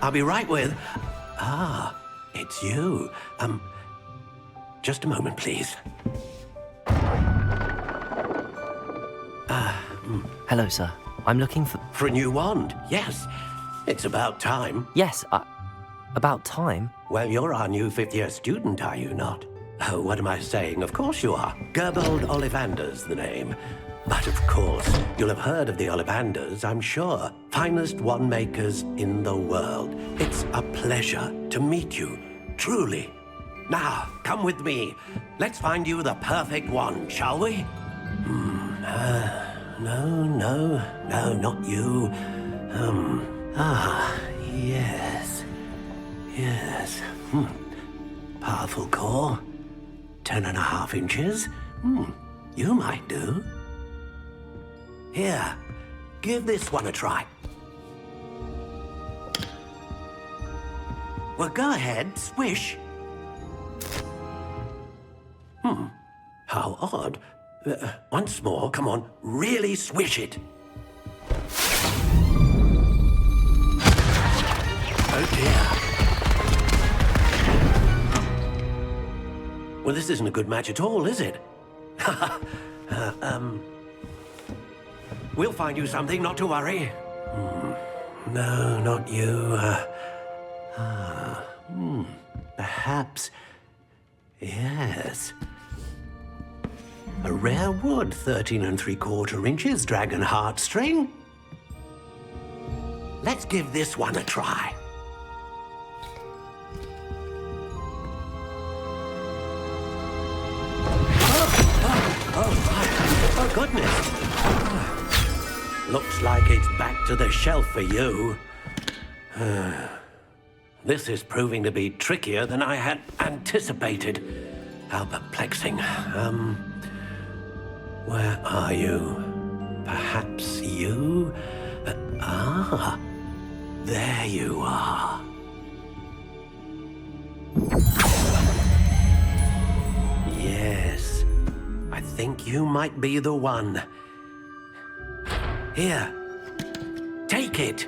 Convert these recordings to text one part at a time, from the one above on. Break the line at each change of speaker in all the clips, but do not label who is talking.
I'll be right with... Ah, it's you. Just a moment, please.
Hello, sir. I'm looking for...
For a new wand, yes. It's about time.
Yes, about time.
Well, you're our new fifth-year student, are you not? Oh, what am I saying? Of course you are. Gerbold Ollivander's the name. But of course, you'll have heard of the Ollivanders, I'm sure. Finest wand makers in the world. It's a pleasure to meet you, truly. Now, come with me. Let's find you the perfect wand, shall we? No, not you. Yes. Powerful core. 10.5 inches. You might do. Here, give this one a try. Well, go ahead, swish. How odd. Once more, come on, really swish it. Oh dear. Well, this isn't a good match at all, is it? We'll find you something, not to worry. No, not you. Perhaps... Yes. A rare wood, 13 3/4 inches, dragon heartstring. Let's give this one a try. Oh, goodness. Looks like it's back to the shelf for you. This is proving to be trickier than I had anticipated. How perplexing. Where are you? Perhaps you? There you are. Yes, I think you might be the one. Here, take it.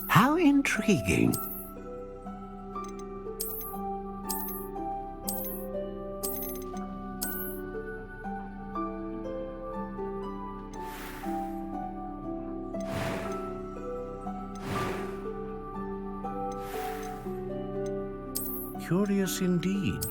How intriguing.
Curious indeed.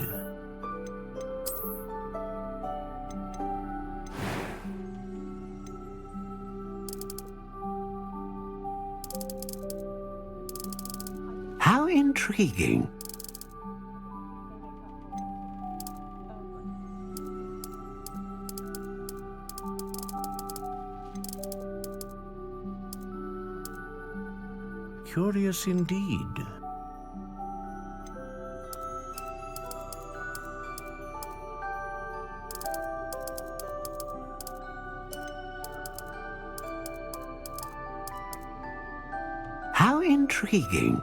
How intriguing.
Curious indeed.
How intriguing.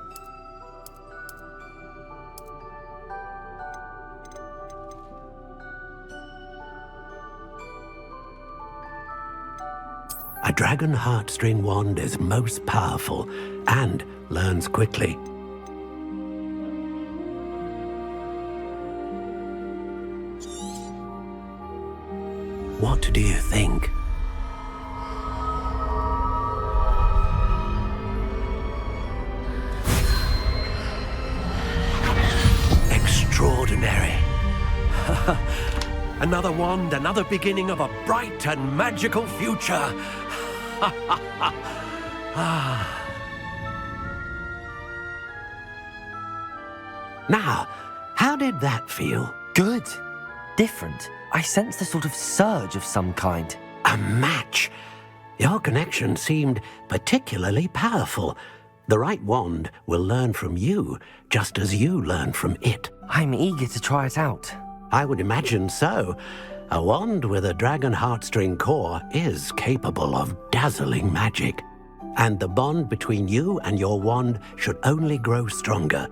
A dragon heartstring wand is most powerful and learns quickly. What do you think? Extraordinary. Another wand, another beginning of a bright and magical future. Now, how did that feel?
Good. Different. I sensed a sort of surge of some kind.
A match. Your connection seemed particularly powerful. The right wand will learn from you, just as you learn from it.
I'm eager to try it out.
I would imagine so. A wand with a dragon heartstring core is capable of dazzling magic. And the bond between you and your wand should only grow stronger.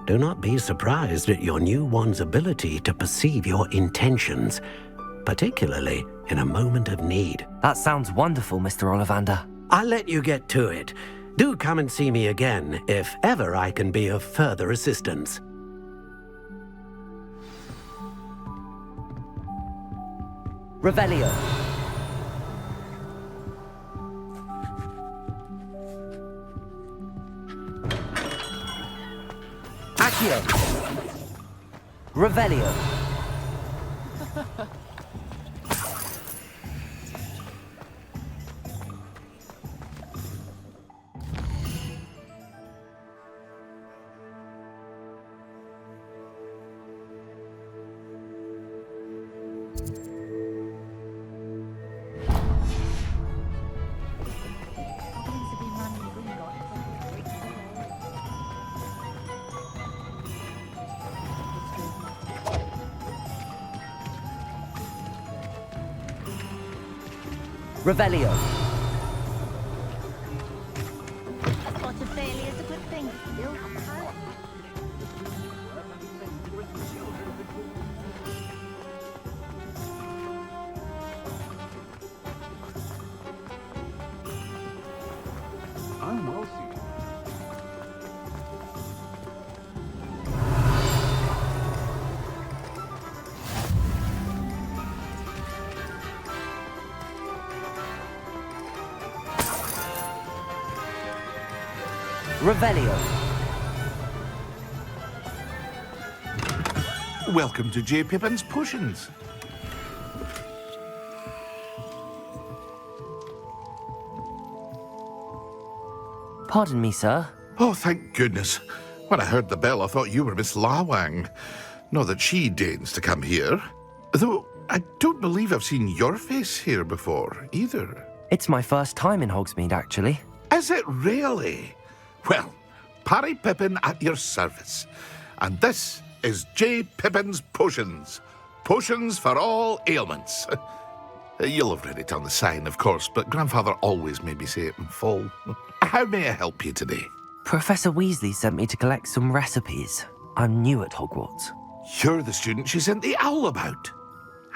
Do not be surprised at your new wand's ability to perceive your intentions, particularly in a moment of need.
That sounds wonderful, Mr. Ollivander.
I'll let you get to it. Do come and see me again if ever I can be of further assistance.
Revelio. Accio. Revelio. Revelio.
A spot of failure is a good thing. Still have power.
I'm well suited.
Revelio.
Welcome to J. Pippin's Potions.
Pardon me, sir.
Oh, thank goodness. When I heard the bell, I thought you were Miss Lawang. Not that she deigns to come here. Though I don't believe I've seen your face here before, either.
It's my first time in Hogsmeade, actually.
Is it really? Well, Parry Pippin at your service. And this is J. Pippin's Potions. Potions for all ailments. You'll have read it on the sign, of course, but Grandfather always made me say it in full. How may I help you today?
Professor Weasley sent me to collect some recipes. I'm new at Hogwarts.
You're the student she sent the owl about.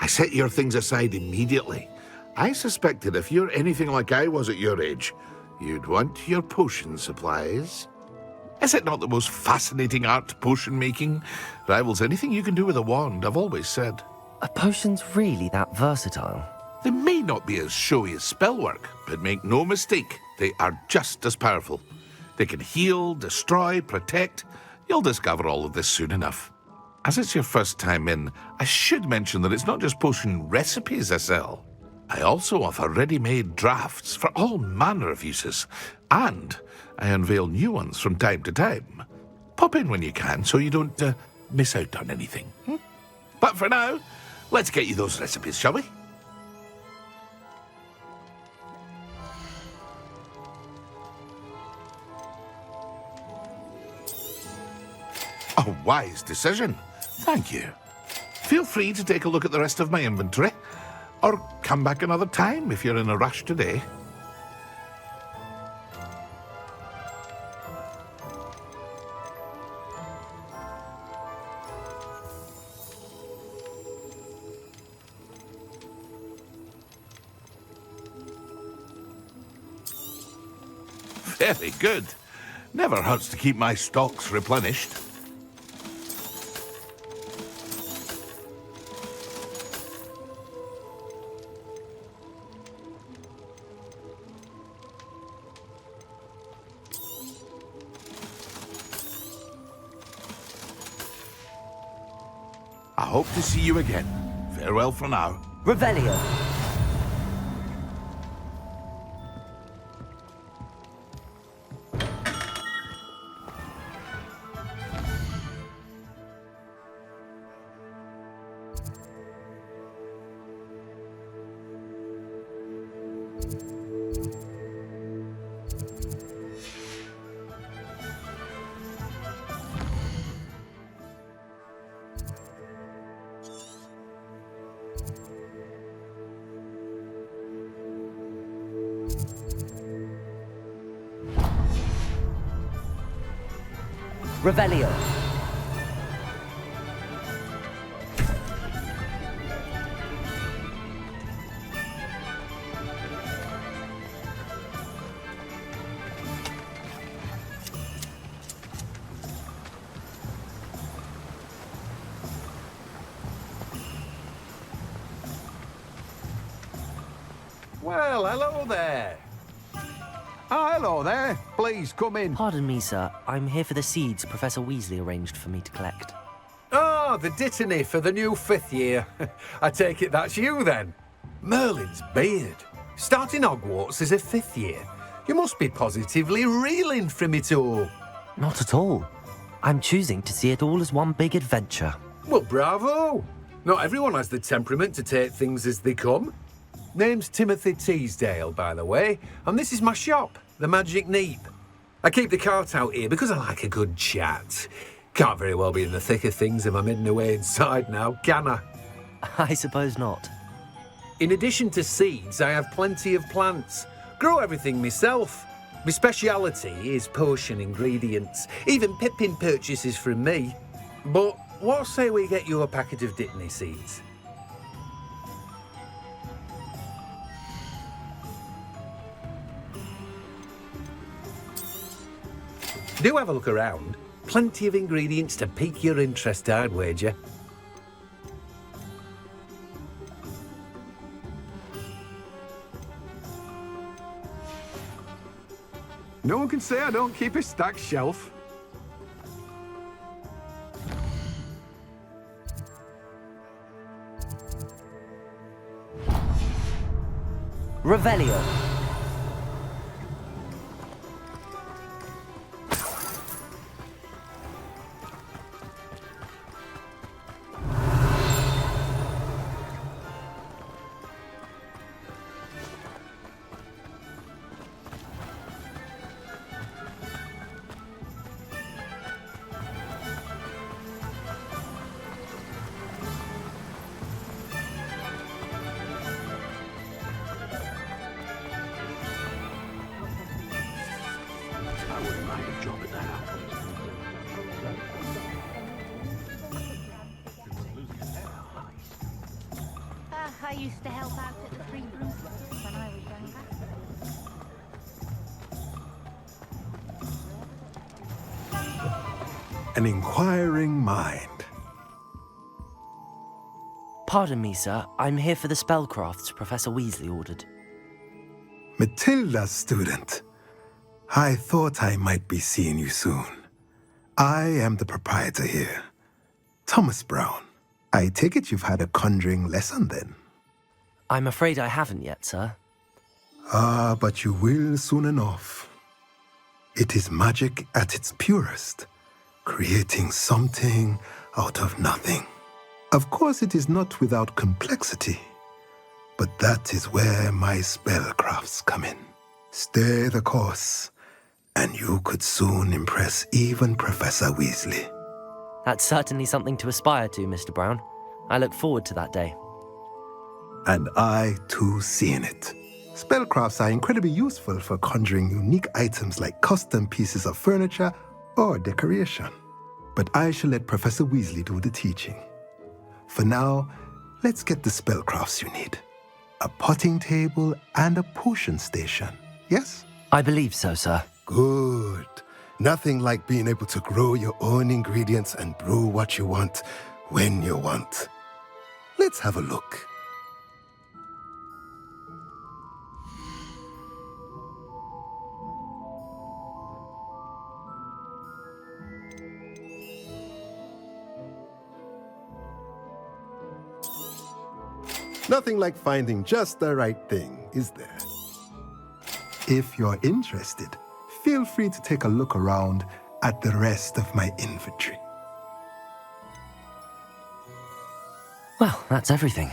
I set your things aside immediately. I suspected if you're anything like I was at your age, you'd want your potion supplies. Is it not the most fascinating art, potion making? Rivals anything you can do with a wand, I've always said.
Are potions really that versatile?
They may not be as showy as spellwork, but make no mistake, they are just as powerful. They can heal, destroy, protect. You'll discover all of this soon enough. As it's your first time in, I should mention that it's not just potion recipes I sell. I also offer ready-made drafts for all manner of uses, and I unveil new ones from time to time. Pop in when you can so you don't miss out on anything. But for now, let's get you those recipes, shall we? A wise decision. Thank you. Feel free to take a look at the rest of my inventory, or come back another time if you're in a rush today. Very good. Never hurts to keep my stocks replenished. I hope to see you again. Farewell for now.
Revelio. Revelio.
Well, hello there. Ah, hello there. Please come in.
Pardon me, sir. I'm here for the seeds Professor Weasley arranged for me to collect.
Ah, the dittany for the new 5th year. I take it that's you then. Merlin's beard. Starting Hogwarts as a 5th year. You must be positively reeling from it all.
Not at all. I'm choosing to see it all as one big adventure.
Well, bravo. Not everyone has the temperament to take things as they come. Name's Timothy Teasdale, by the way, and this is my shop, the Magic Neep. I keep the cart out here because I like a good chat. Can't very well be in the thick of things if I'm hidden away inside now, can I?
I suppose not.
In addition to seeds, I have plenty of plants. Grow everything myself. My speciality is potion ingredients. Even Pippin purchases from me. But what say we get you a packet of Dittany seeds? Do have a look around. Plenty of ingredients to pique your interest, I'd wager. No one can say I don't keep a stacked shelf.
Revelio.
I wouldn't mind a job at that.
I used to help out at the Three Broomsticks when I was younger.
An inquiring mind.
Pardon me, sir. I'm here for the spellcrafts Professor Weasley ordered.
Matilda, student. I thought I might be seeing you soon. I am the proprietor here, Thomas Brown. I take it you've had a conjuring lesson then?
I'm afraid I haven't yet, sir.
Ah, but you will soon enough. It is magic at its purest, creating something out of nothing. Of course, it is not without complexity, but that is where my spellcrafts come in. Stay the course, and you could soon impress even Professor Weasley.
That's certainly something to aspire to, Mr. Brown. I look forward to that day.
And I, too, seeing it. Spellcrafts are incredibly useful for conjuring unique items like custom pieces of furniture or decoration. But I shall let Professor Weasley do the teaching. For now, let's get the spellcrafts you need. A potting table and a potion station, yes?
I believe so, sir.
Good. Nothing like being able to grow your own ingredients and brew what you want when you want. Let's have a look. Nothing like finding just the right thing, is there? If you're interested, feel free to take a look around at the rest of my inventory.
Well, that's everything.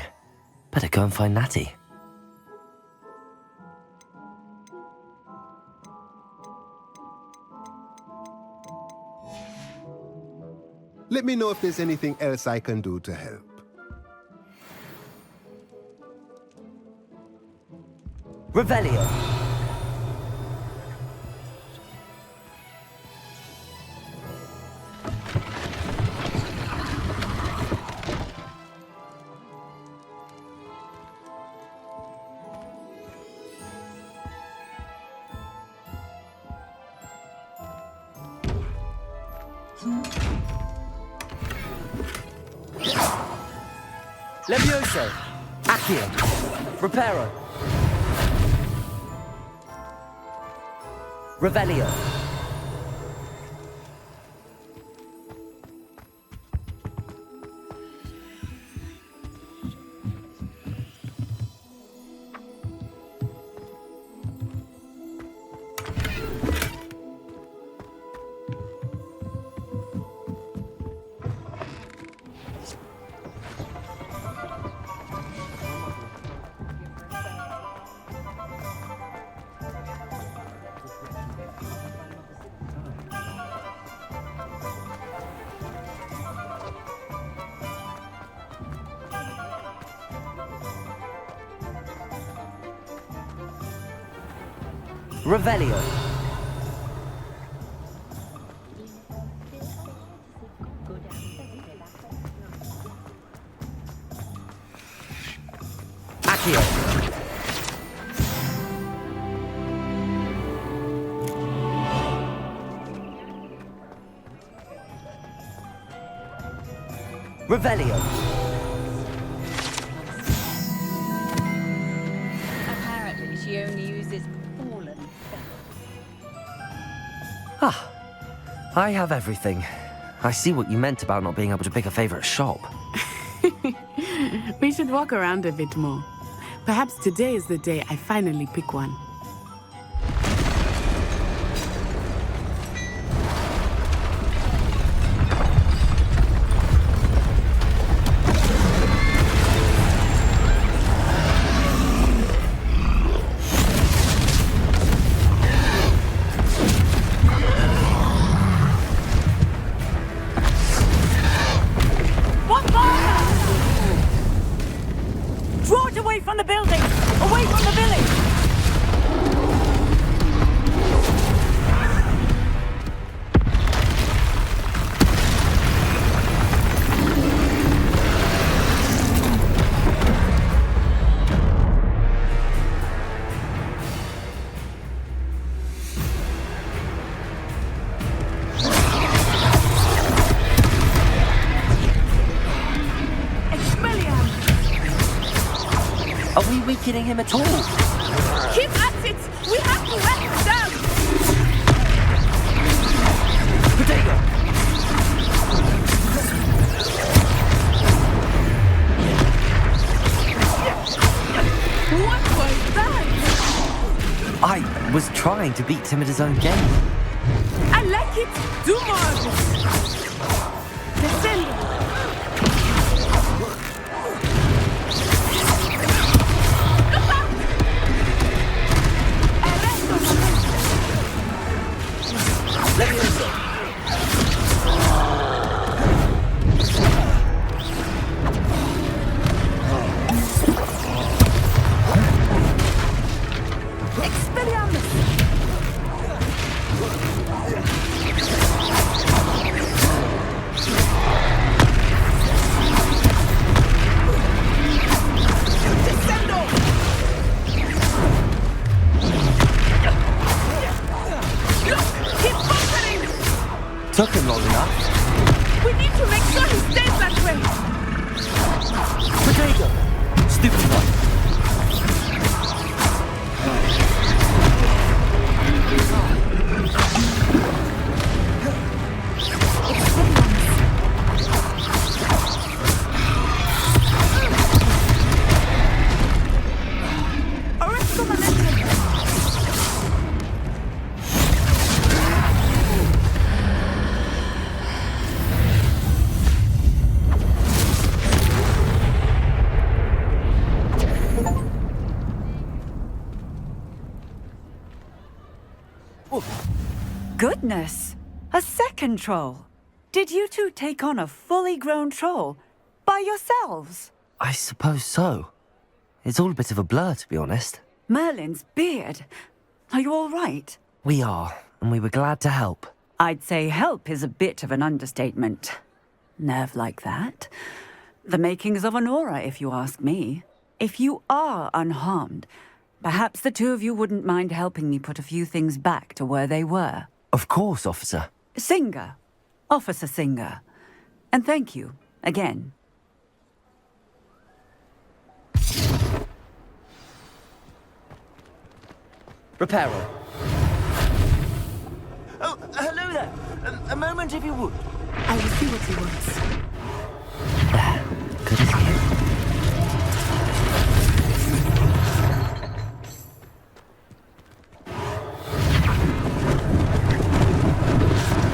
Better go and find Natty.
Let me know if there's anything else I can do to help.
Revelio. Levioso. Accio. Reparo. Revelio. Revelio. Accio. Revelio.
Apparently, she only uses fallen.
Ah, I have everything. I see what you meant about not being able to pick a favorite shop.
We should walk around a bit more. Perhaps today is the day I finally pick one.
Draw it away from the building! Away from the village!
Are we weakening him at all?
Keep at it! We have to wear him down!
Potato!
What was that?
I was trying to beat him at his own game.
I like it! Do more of it! Descend!
Took him long enough.
We need to make sure he stays that way!
Potato! Stupid one.
Goodness! A second troll! Did you two take on a fully grown troll? By yourselves?
I suppose so. It's all a bit of a blur, to be honest.
Merlin's beard. Are you all right?
We are, and we were glad to help.
I'd say help is a bit of an understatement. Nerve like that. The makings of an aura, if you ask me. If you are unharmed, perhaps the two of you wouldn't mind helping me put a few things back to where they were.
Of course, officer.
Singer. Officer Singer. And thank you, again.
Reparo. Hello there. A moment if you would.
I will see what he wants.
There. Good as new.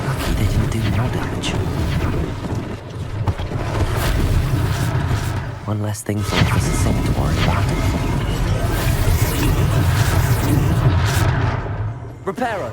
Lucky they didn't do more damage. One less thing for Officer Singh to worry about. Reparo.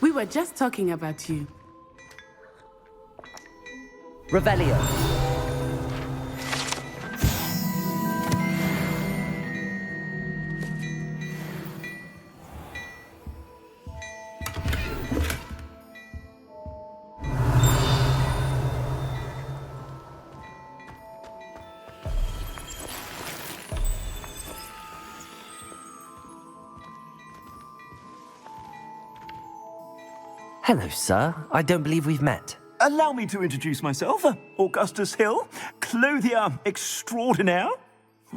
We were just talking about you.
Revelio. Hello, sir. I don't believe we've met.
Allow me to introduce myself, Augustus Hill, clothier extraordinaire.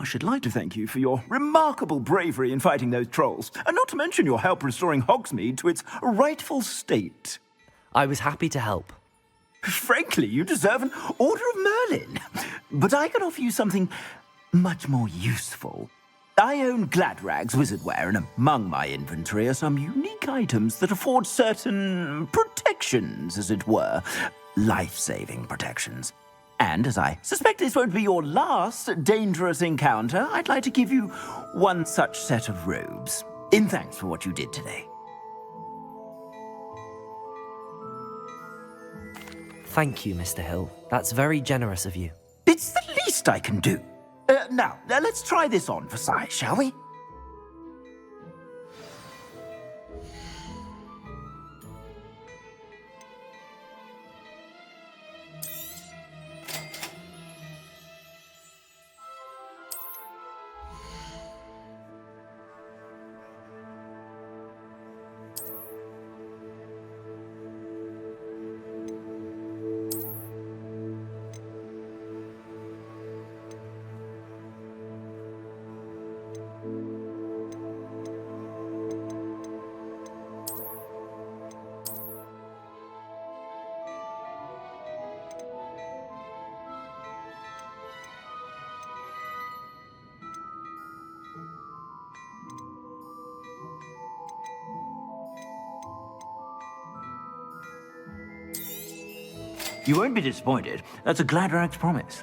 I should like to thank you for your remarkable bravery in fighting those trolls, and not to mention your help restoring Hogsmeade to its rightful state.
I was happy to help.
Frankly, you deserve an Order of Merlin. But I can offer you something much more useful. I own Gladrag's wizardware, and among my inventory are some unique items that afford certain protections, as it were. Life-saving protections. And as I suspect this won't be your last dangerous encounter, I'd like to give you one such set of robes, in thanks for what you did today.
Thank you, Mr. Hill. That's very generous of you.
It's the least I can do. Now, let's try this on for size, shall we? You won't be disappointed. That's a Gladrag's promise.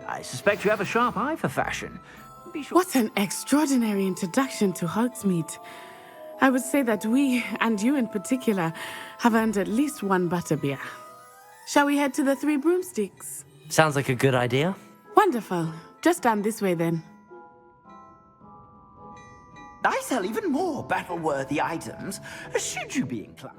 I suspect you have a sharp eye for fashion. Be sure.
What an extraordinary introduction to Hogsmeade. I would say that we, and you in particular, have earned at least one butterbeer. Shall we head to the Three Broomsticks?
Sounds like a good idea.
Wonderful. Just down this way then.
I sell even more battle-worthy items, should you be inclined.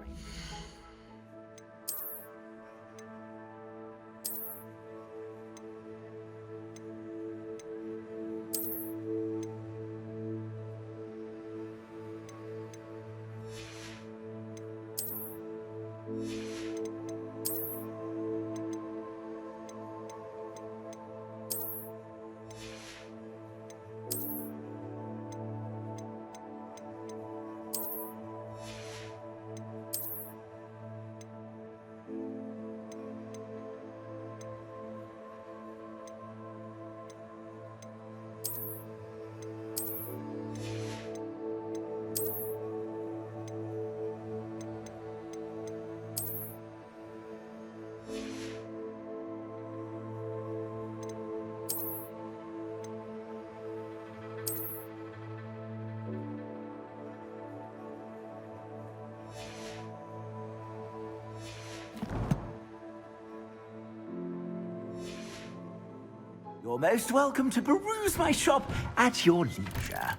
You're most welcome to peruse my shop at your leisure.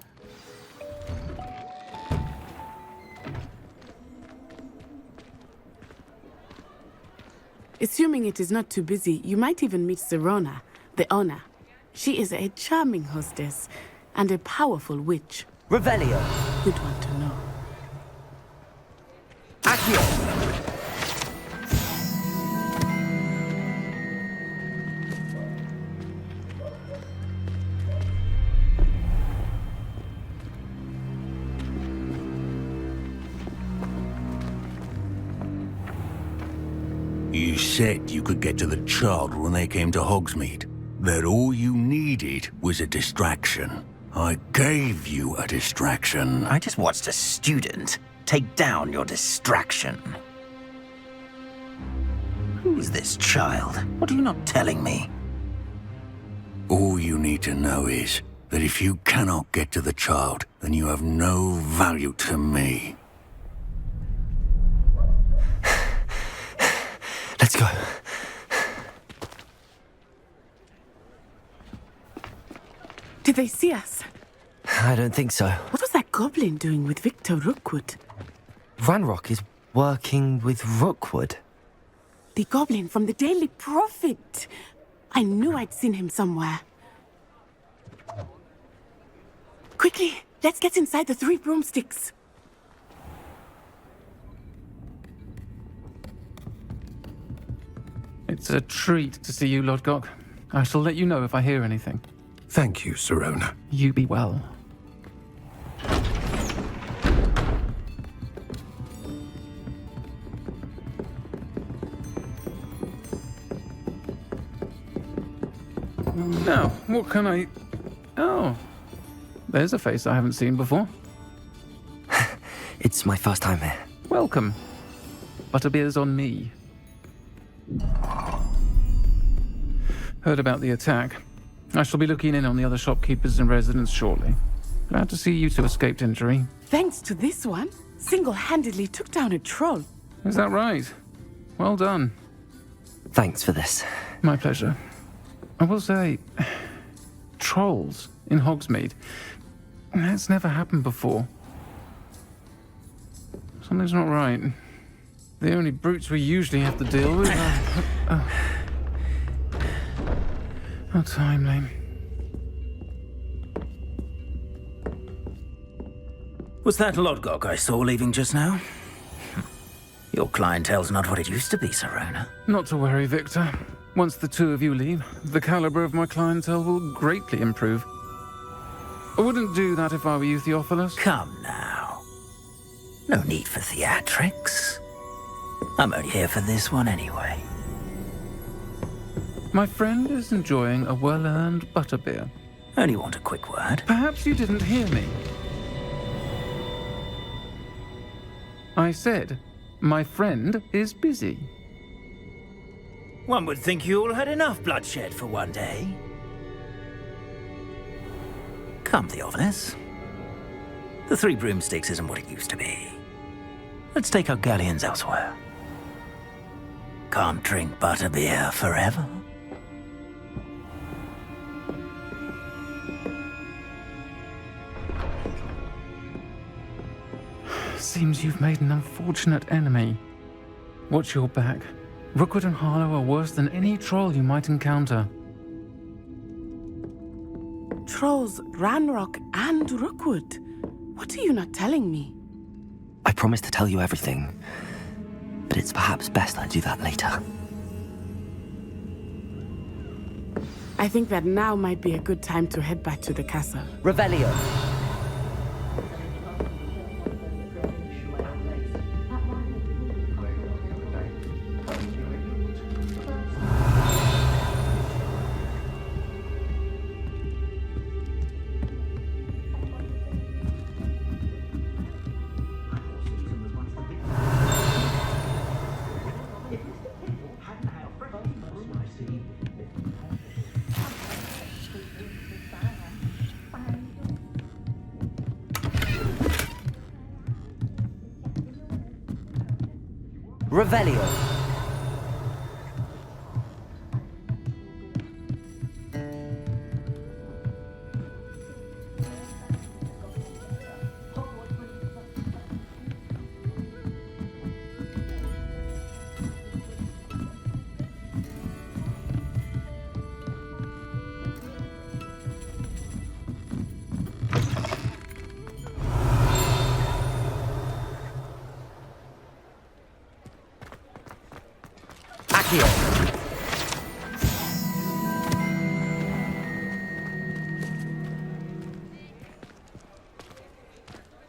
Assuming it is not too busy, you might even meet Sirona, the owner. She is a charming hostess and a powerful witch.
Revelio.
Good one to know.
Accio.
You said you could get to the child when they came to Hogsmeade. That all you needed was a distraction. I gave you a distraction.
I just watched a student take down your distraction. Who is this child? What are you not telling me?
All you need to know is that if you cannot get to the child, then you have no value to me.
Let's go.
Did they see us?
I don't think so.
What was that goblin doing with Victor Rookwood?
Ranrock is working with Rookwood.
The goblin from the Daily Prophet. I knew I'd seen him somewhere. Quickly, let's get inside the Three Broomsticks.
It's a treat to see you, Lodgok. I shall let you know if I hear anything.
Thank you, Sirona.
You be well. Now, what can I... Oh, there's a face I haven't seen before.
It's my first time here.
Welcome. Butterbeer's on me. Heard about the attack. I shall be looking in on the other shopkeepers and residents shortly. Glad to see you two escaped injury.
Thanks to this one, single-handedly took down a troll.
Is that right? Well done.
Thanks for this.
My pleasure. I will say, trolls in Hogsmeade. That's never happened before. Something's not right. The only brutes we usually have to deal with are... How timely.
Was that Lodgok I saw leaving just now? Your clientele's not what it used to be, Sirona.
Not to worry, Victor. Once the two of you leave, the caliber of my clientele will greatly improve. I wouldn't do that if I were you, Theophilus.
Come now. No need for theatrics. I'm only here for this one anyway.
My friend is enjoying a well-earned butterbeer.
Only want a quick word.
Perhaps you didn't hear me. I said, my friend is busy.
One would think you all had enough bloodshed for one day. Come, Theophilus. The Three Broomsticks isn't what it used to be. Let's take our galleons elsewhere. Can't drink butterbeer forever.
Seems you've made an unfortunate enemy. Watch your back. Rookwood and Harlow are worse than any troll you might encounter.
Trolls, Ranrock, and Rookwood. What are you not telling me?
I promised to tell you everything, but it's perhaps best I do that later.
I think that now might be a good time to head back to the castle.
Revelio. Revelio.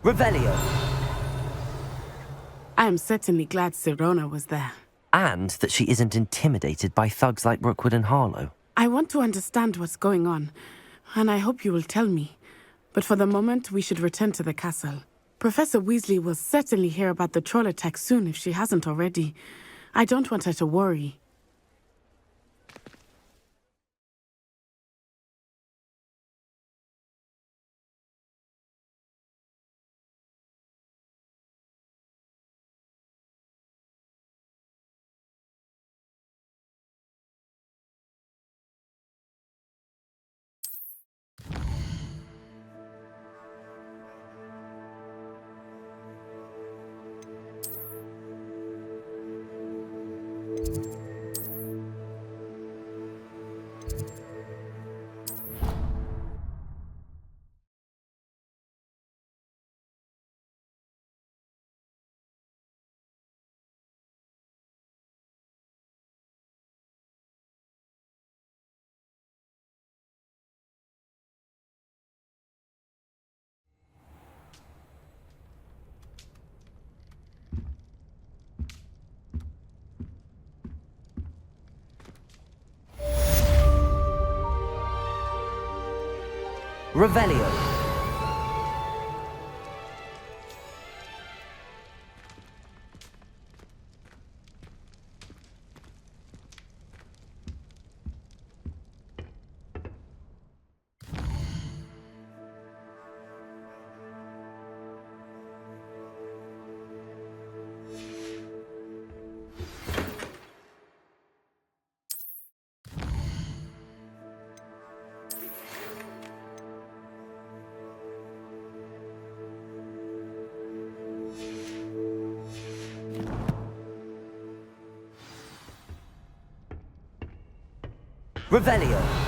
Revelio.
I am certainly glad Sirona was there.
And that she isn't intimidated by thugs like Rookwood and Harlow.
I want to understand what's going on, and I hope you will tell me. But for the moment, we should return to the castle. Professor Weasley will certainly hear about the troll attack soon if she hasn't already. I don't want her to worry.
Revelio. Revelio.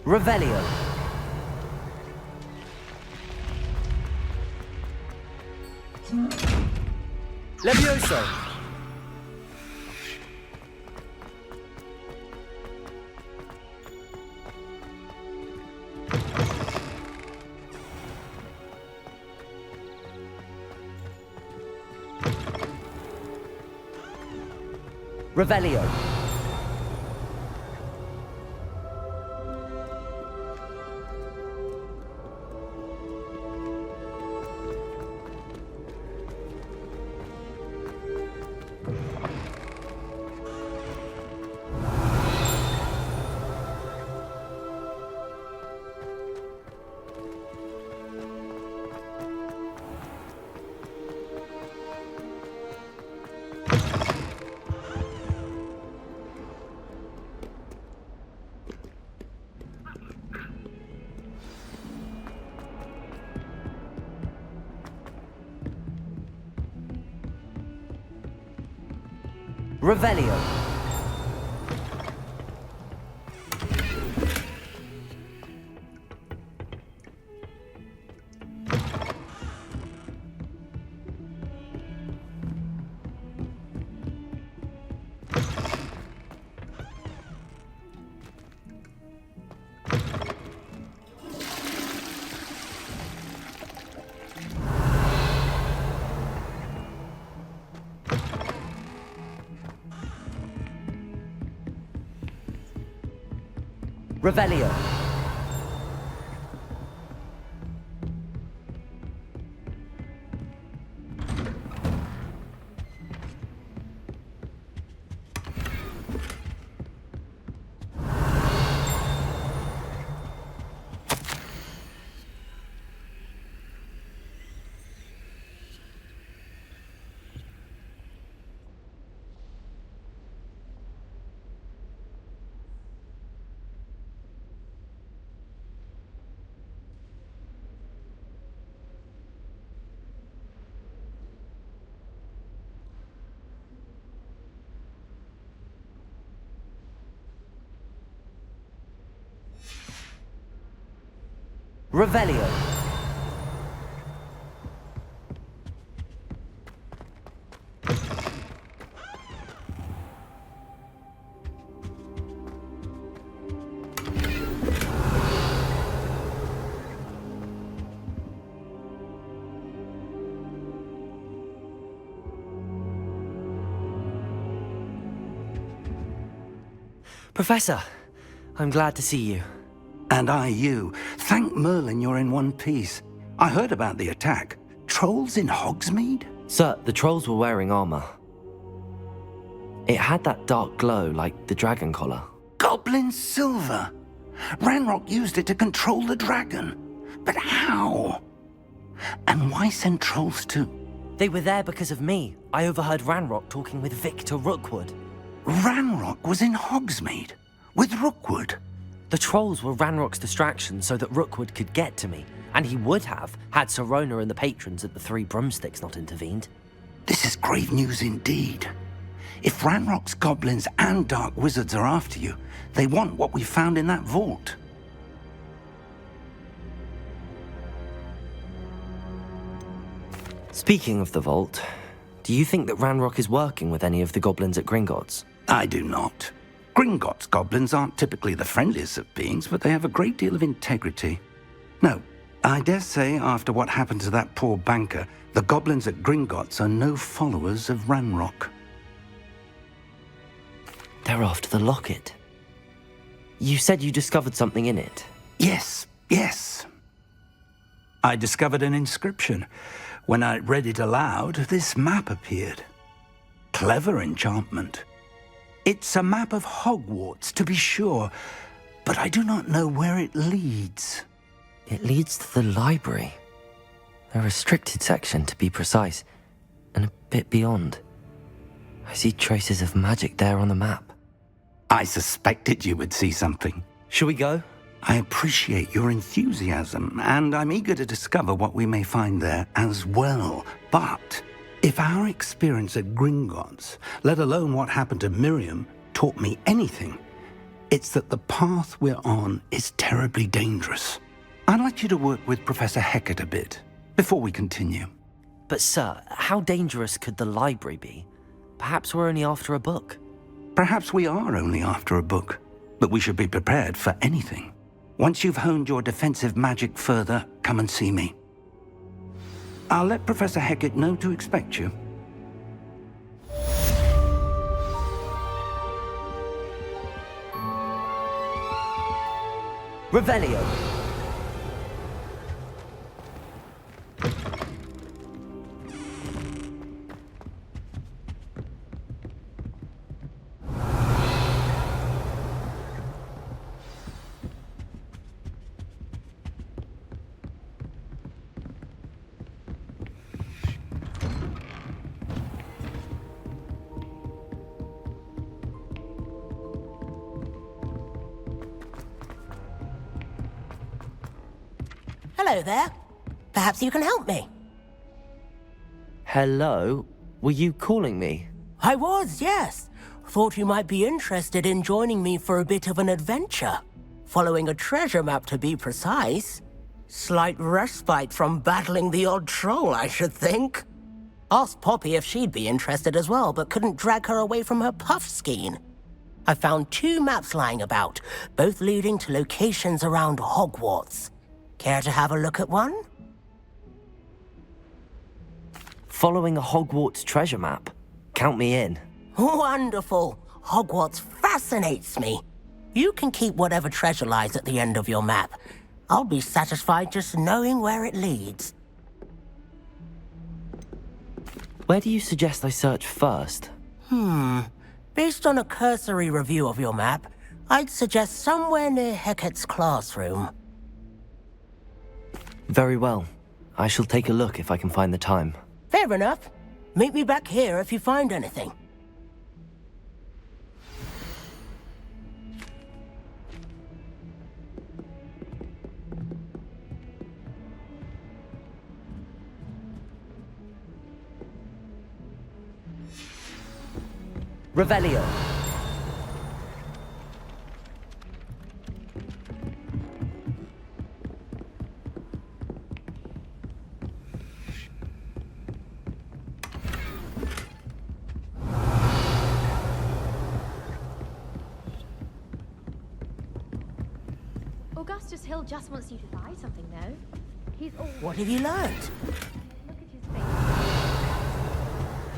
Revelio. Levioso. Revelio. Revelio. Revelio. Revelio. Professor, I'm glad to see you.
And I you. Thank Merlin you're in one piece. I heard about the attack. Trolls in Hogsmeade?
Sir, the trolls were wearing armor. It had that dark glow like the dragon collar.
Goblin silver! Ranrock used it to control the dragon. But how? And why send trolls too?
They were there because of me. I overheard Ranrock talking with Victor Rookwood.
Ranrock was in Hogsmeade? With Rookwood?
The trolls were Ranrock's distraction so that Rookwood could get to me. And he would have, had Sirona and the patrons at the Three Broomsticks not intervened.
This is grave news indeed. If Ranrock's goblins and dark wizards are after you, they want what we found in that vault.
Speaking of the vault, do you think that Ranrock is working with any of the goblins at Gringotts?
I do not. Gringotts goblins aren't typically the friendliest of beings, but they have a great deal of integrity. No, I dare say after what happened to that poor banker, the goblins at Gringotts are no followers of Ranrock.
They're after the locket. You said you discovered something in it.
Yes. I discovered an inscription. When I read it aloud, this map appeared. Clever enchantment. It's a map of Hogwarts, to be sure, but I do not know where it leads.
It leads to the library. A restricted section, to be precise, and a bit beyond. I see traces of magic there on the map.
I suspected you would see something.
Shall we go?
I appreciate your enthusiasm, and I'm eager to discover what we may find there as well. But if our experience at Gringotts, let alone what happened to Miriam, taught me anything, it's that the path we're on is terribly dangerous. I'd like you to work with Professor Hecat a bit before we continue.
But sir, how dangerous could the library be? Perhaps we're only after a book.
Perhaps we are only after a book, but we should be prepared for anything. Once you've honed your defensive magic further, come and see me. I'll let Professor Hecat know to expect you.
Revelio.
Hello there. Perhaps you can help me.
Hello? Were you calling me?
I was, yes. Thought you might be interested in joining me for a bit of an adventure. Following a treasure map, to be precise. Slight respite from battling the odd troll, I should think. Asked Poppy if she'd be interested as well, but couldn't drag her away from her puff skein. I found 2 maps lying about, both leading to locations around Hogwarts. Care to have a look at one?
Following a Hogwarts treasure map. Count me in.
Wonderful. Hogwarts fascinates me. You can keep whatever treasure lies at the end of your map. I'll be satisfied just knowing where it leads.
Where do you suggest I search first?
Based on a cursory review of your map, I'd suggest somewhere near Hecat's classroom.
Very well. I shall take a look if I can find the time.
Fair enough. Meet me back here if you find anything.
Revelio.
Justice Hill just wants you to buy something, though. He's all.
What have you learned?
Look at his face.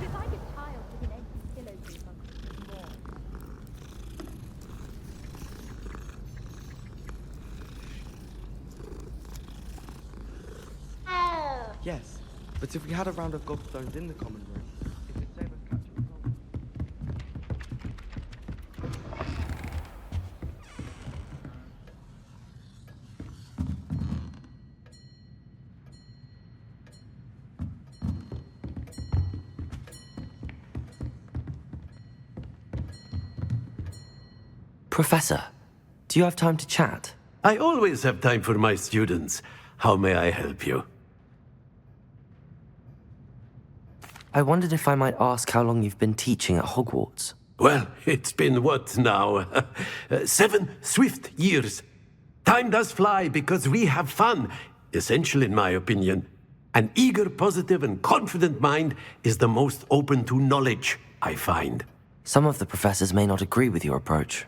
It's like a child with an empty pillowcase on Christmas morn.
Yes, but if we had a round of gobstones in the common room, it could save us catching cold.
Professor, do you have time to chat?
I always have time for my students. How may I help you?
I wondered if I might ask how long you've been teaching at Hogwarts.
Well, it's been what now? 7 swift years. Time does fly because we have fun. Essential in my opinion. An eager, positive, and confident mind is the most open to knowledge, I find.
Some of the professors may not agree with your approach.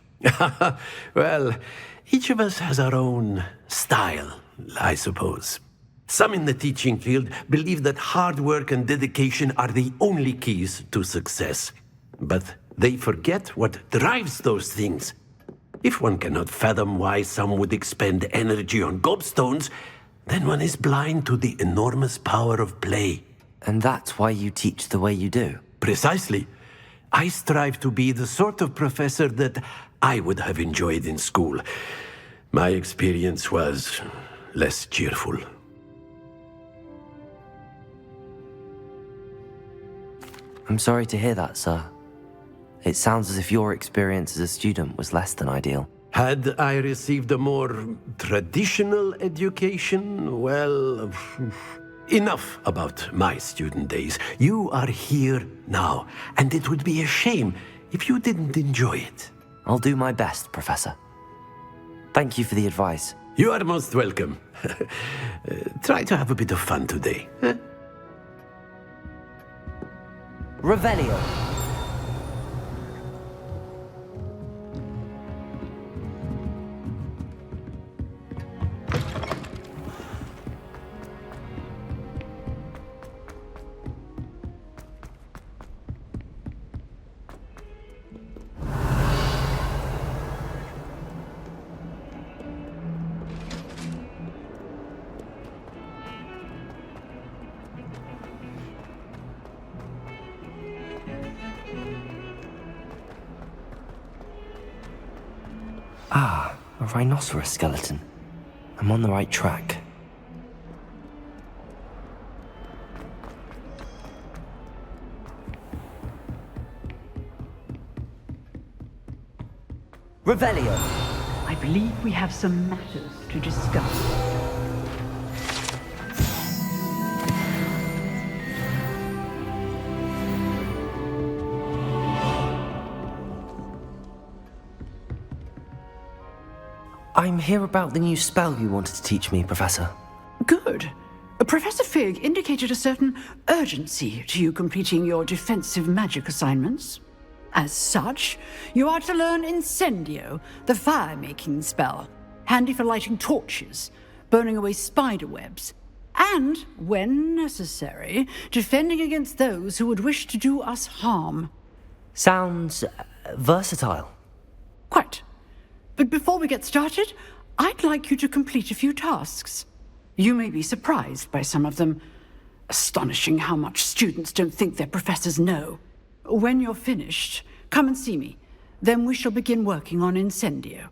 Well, each of us has our own style, I suppose. Some in the teaching field believe that hard work and dedication are the only keys to success. But they forget what drives those things. If one cannot fathom why some would expend energy on gobstones, then one is blind to the enormous power of play.
And that's why you teach the way you do?
Precisely. I strive to be the sort of professor that I would have enjoyed in school. My experience was less cheerful.
I'm sorry to hear that, sir. It sounds as if your experience as a student was less than ideal.
Had I received a more traditional education, well, enough about my student days. You are here now, and it would be a shame if you didn't enjoy it.
I'll do my best, Professor. Thank you for the advice.
You are most welcome. Try to have a bit of fun today. Huh?
Revelio. Ah, a rhinoceros skeleton. I'm on the right track. Revelio.
I believe we have some matters to discuss.
I'm here about the new spell you wanted to teach me, Professor.
Good. Professor Fig indicated a certain urgency to you completing your defensive magic assignments. As such, you are to learn Incendio, the fire-making spell, handy for lighting torches, burning away spider webs, and, when necessary, defending against those who would wish to do us harm.
Sounds versatile.
Quite. But before we get started, I'd like you to complete a few tasks. You may be surprised by some of them. Astonishing how much students don't think their professors know. When you're finished, come and see me. Then we shall begin working on Incendio.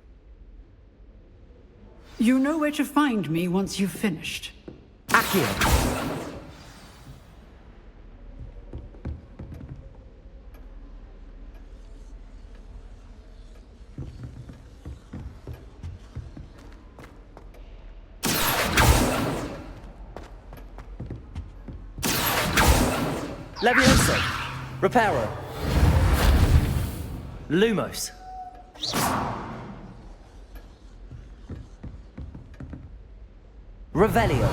You know where to find me once you've finished.
Accio. Levioso. Reparo. Lumos. Revelio.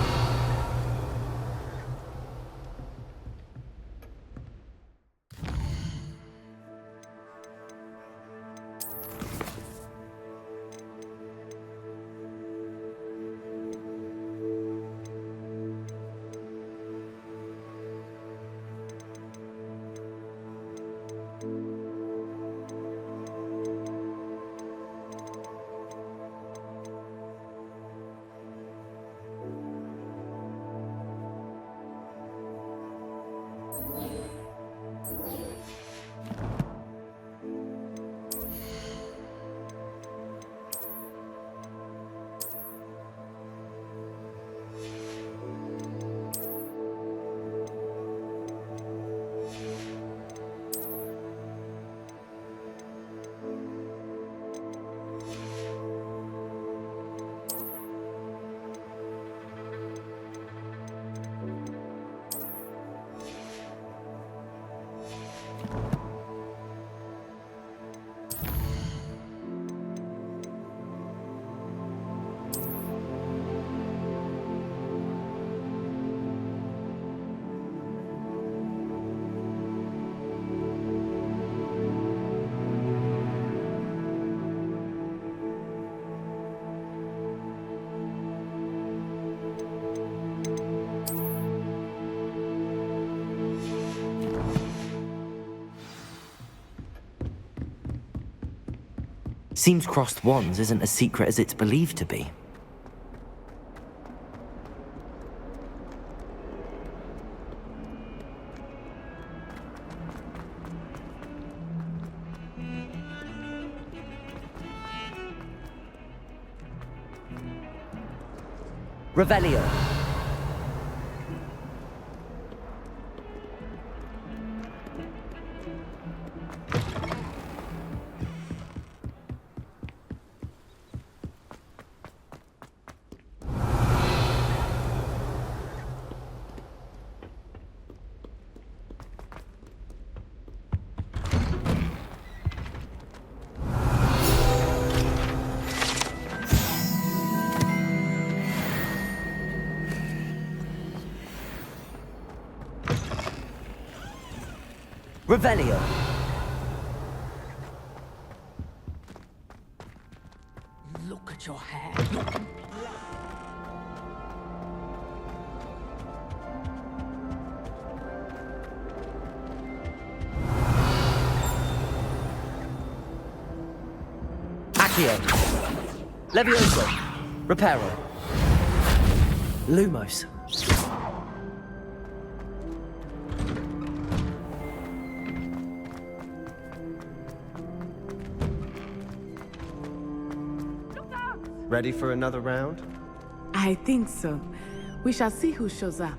Seems crossed wands isn't as secret as it's believed to be.
Revelio. Revelio.
Look at your hair.
Accio. Levioso. Reparo. Lumos.
Ready for another round?
I think so. We shall see who shows up.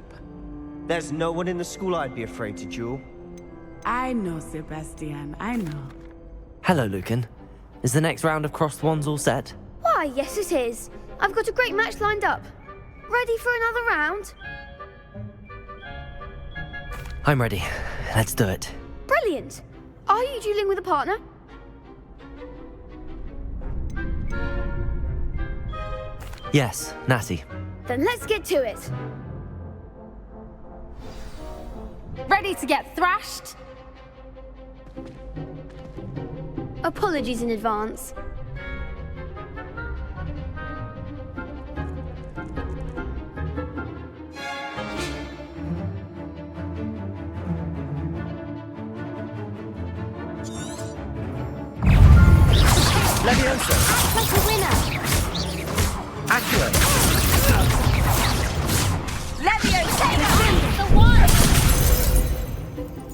There's no one in the school I'd be afraid to duel.
I know, Sebastian, I know.
Hello, Lucan. Is the next round of crossed wands all set?
Why, yes it is. I've got a great match lined up. Ready for another round?
I'm ready. Let's do it.
Brilliant. Are you dueling with a partner?
Yes, Natty.
Then let's get to it.
Ready to get thrashed?
Apologies in advance.
Levioso.
Act like a winner.
Accurate.
Leviosa! The one!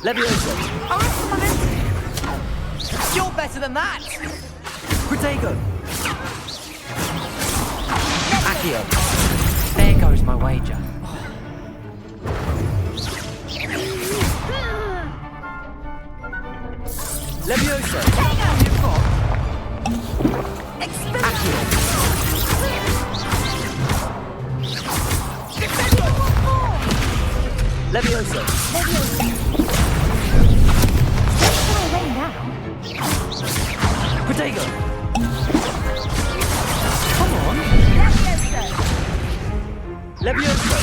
Levioso.
You're better than that!
Protego. Accio.
There goes my wager.
Levioso. Accio. Levioso. Protego. Come on. Levioso.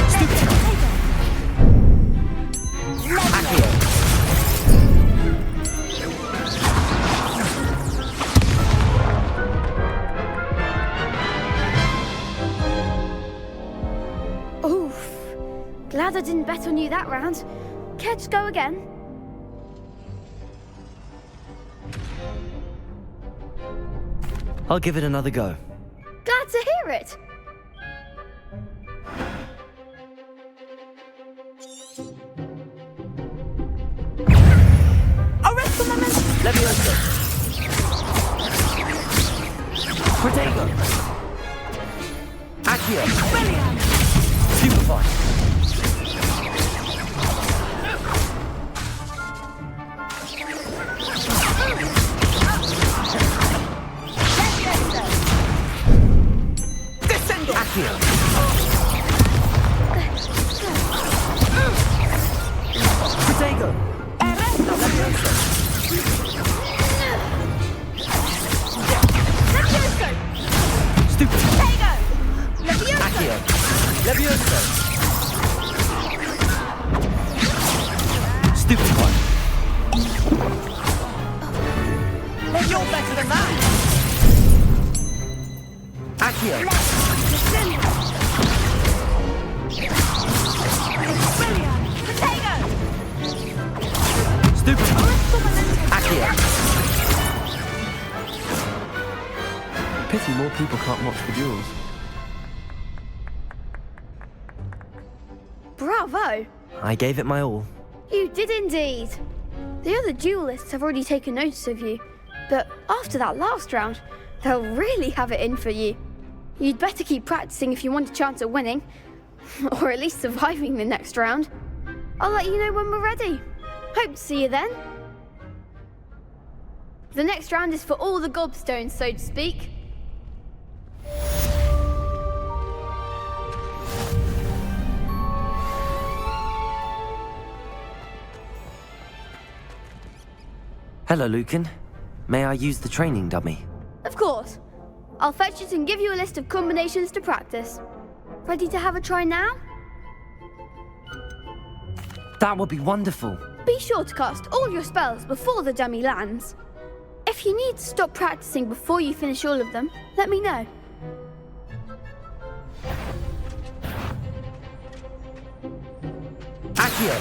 Stupid. Accio.
Oof. Glad I didn't bet on you that round. Care to go again?
I'll give it another go.
Glad to hear it.
Arrest the momentum. Levioso. Protego. Accio. Stupefy.
Descendo!
Accio. Protego.
Arresto.
Levioso.
Levioso.
Stupid.
Protego. Levioso.
Accio. Levioso.
Pity more people can't watch the duels.
Bravo!
I gave it my all.
You did indeed. The other duelists have already taken notice of you, but after that last round, they'll really have it in for you. You'd better keep practicing if you want a chance at winning, or at least surviving the next round. I'll let you know when we're ready. Hope to see you then. The next round is for all the gobstones, so to speak.
Hello, Lucan. May I use the training dummy?
Of course. I'll fetch it and give you a list of combinations to practice. Ready to have a try now?
That would be wonderful.
Be sure to cast all your spells before the dummy lands. If you need to stop practicing before you finish all of them, let me know.
Accio!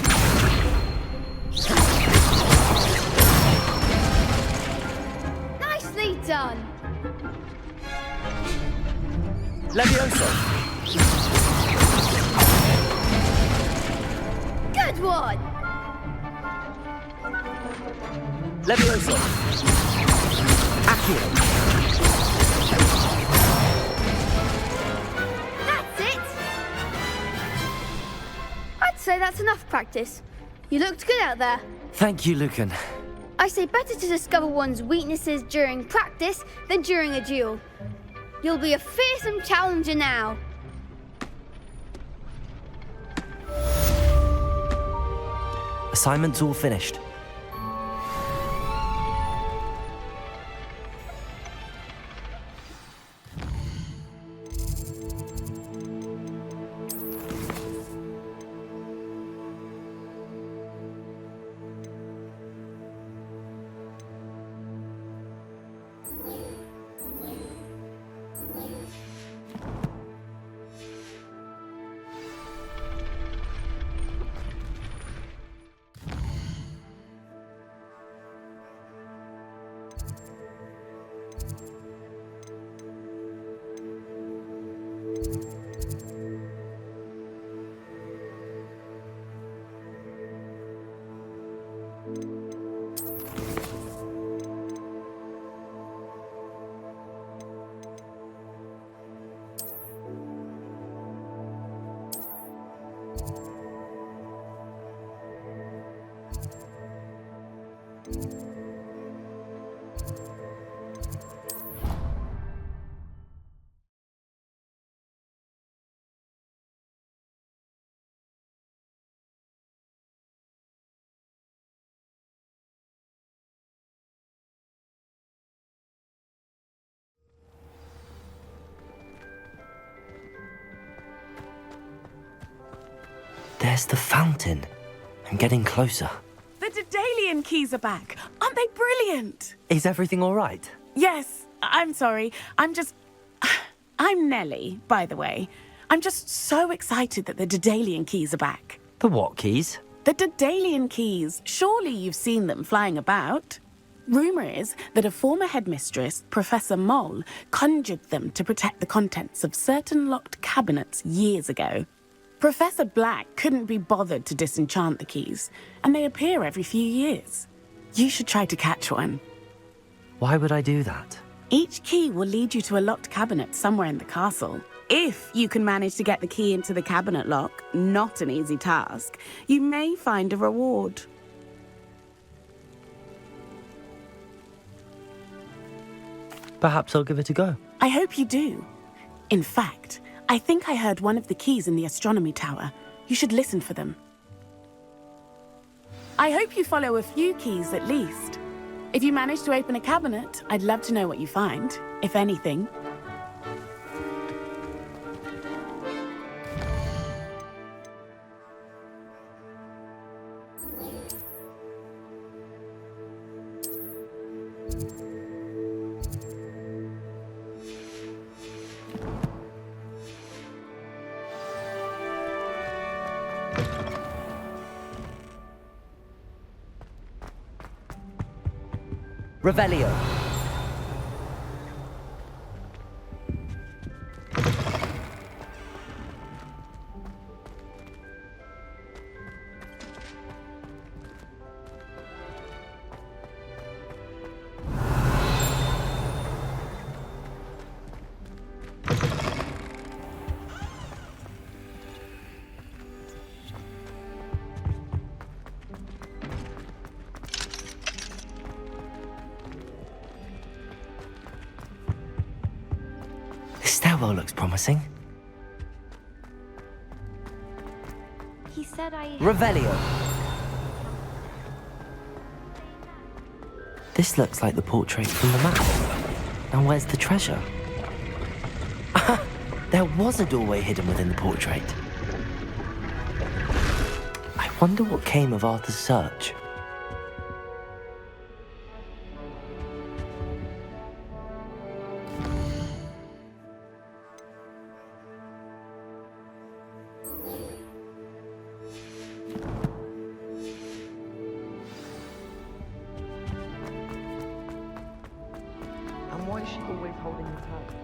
Nicely done!
Levioso!
Good one!
Levioso! Accio!
That's it! I'd say that's enough practice. You looked good out there.
Thank you, Lucan.
I say better to discover one's weaknesses during practice than during a duel. You'll be a fearsome challenger now.
Assignment's all finished. There's the fountain. I'm getting closer.
The Daedalian keys are back. Aren't they brilliant?
Is everything all right?
Yes, I'm sorry. I'm Nellie, by the way. I'm just so excited that the Daedalian keys are back.
The what keys?
The Daedalian keys. Surely you've seen them flying about. Rumour is that a former headmistress, Professor Moll, conjured them to protect the contents of certain locked cabinets years ago. Professor Black couldn't be bothered to disenchant the keys, and they appear every few years. You should try to catch one.
Why would I do that?
Each key will lead you to a locked cabinet somewhere in the castle. If you can manage to get the key into the cabinet lock, not an easy task, you may find a reward.
Perhaps I'll give it a go.
I hope you do. In fact, I think I heard one of the keys in the astronomy tower. You should listen for them. I hope you follow a few keys at least. If you manage to open a cabinet, I'd love to know what you find, if anything.
Revelio. stairwell looks promising.
He said I...
Revelio. This looks like the portrait from the map. Now where's the treasure? There was a doorway hidden within the portrait. I wonder what came of Arthur's search.
And why is she always holding his hand?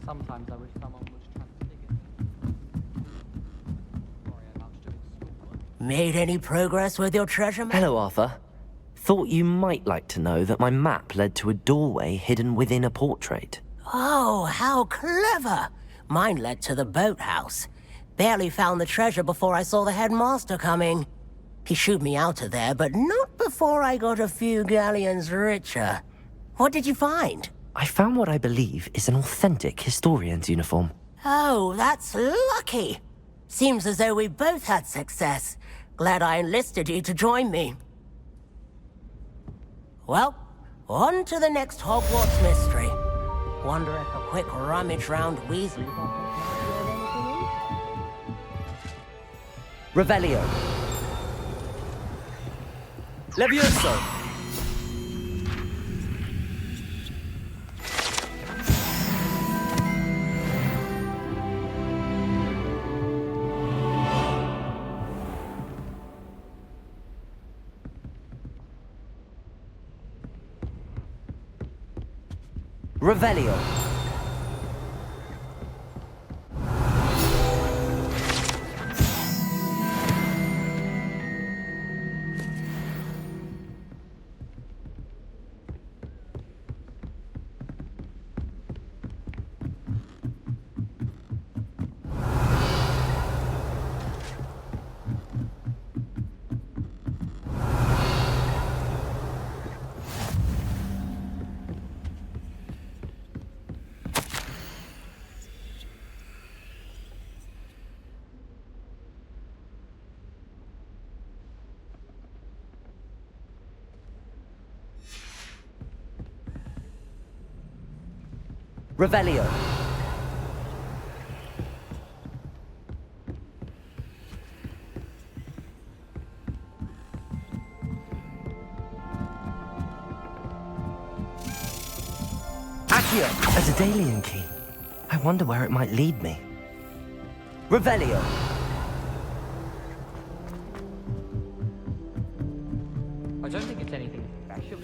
Sometimes I wish someone was transfigured. Sorry about doing schoolwork.
Made any progress with your treasure map?
Hello, Arthur. Thought you might like to know that my map led to a doorway hidden within a portrait.
Oh, how clever! Mine led to the boathouse. Barely found the treasure before I saw the headmaster coming. He shooed me out of there, but not before I got a few galleons richer. What did you find?
I found what I believe is an authentic historian's uniform.
Oh, that's lucky. Seems as though we both had success. Glad I enlisted you to join me. Well, on to the next Hogwarts mystery. Wonder if a quick rummage round Weasley...
Revelio. Levioso. Revelio. Revelio. Accio. A Daedalian key. I wonder where it might lead me. Revelio.
I don't think it's anything special.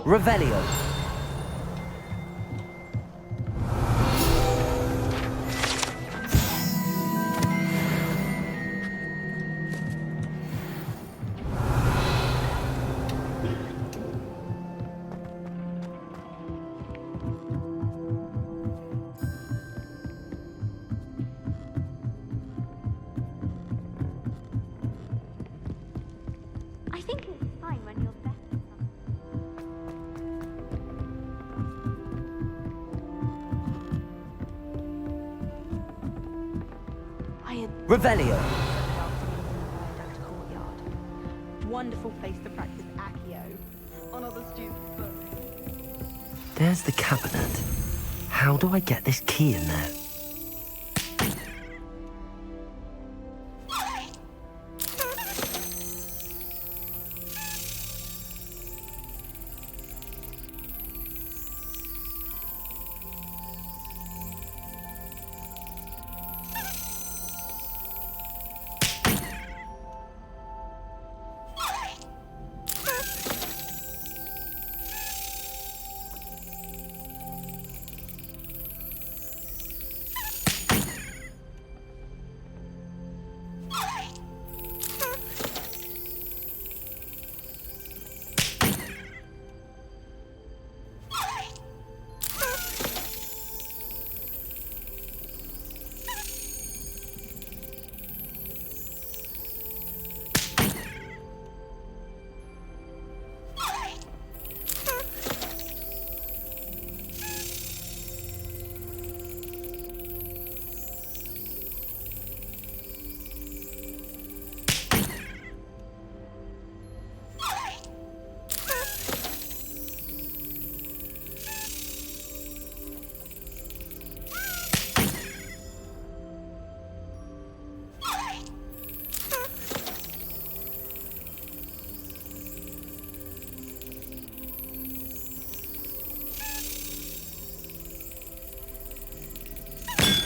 Revelio.
I think it's fine when you're better.
Revelio.
Courtyard. Wonderful place to practice acting.
There's the cabinet. How do I get this key in there?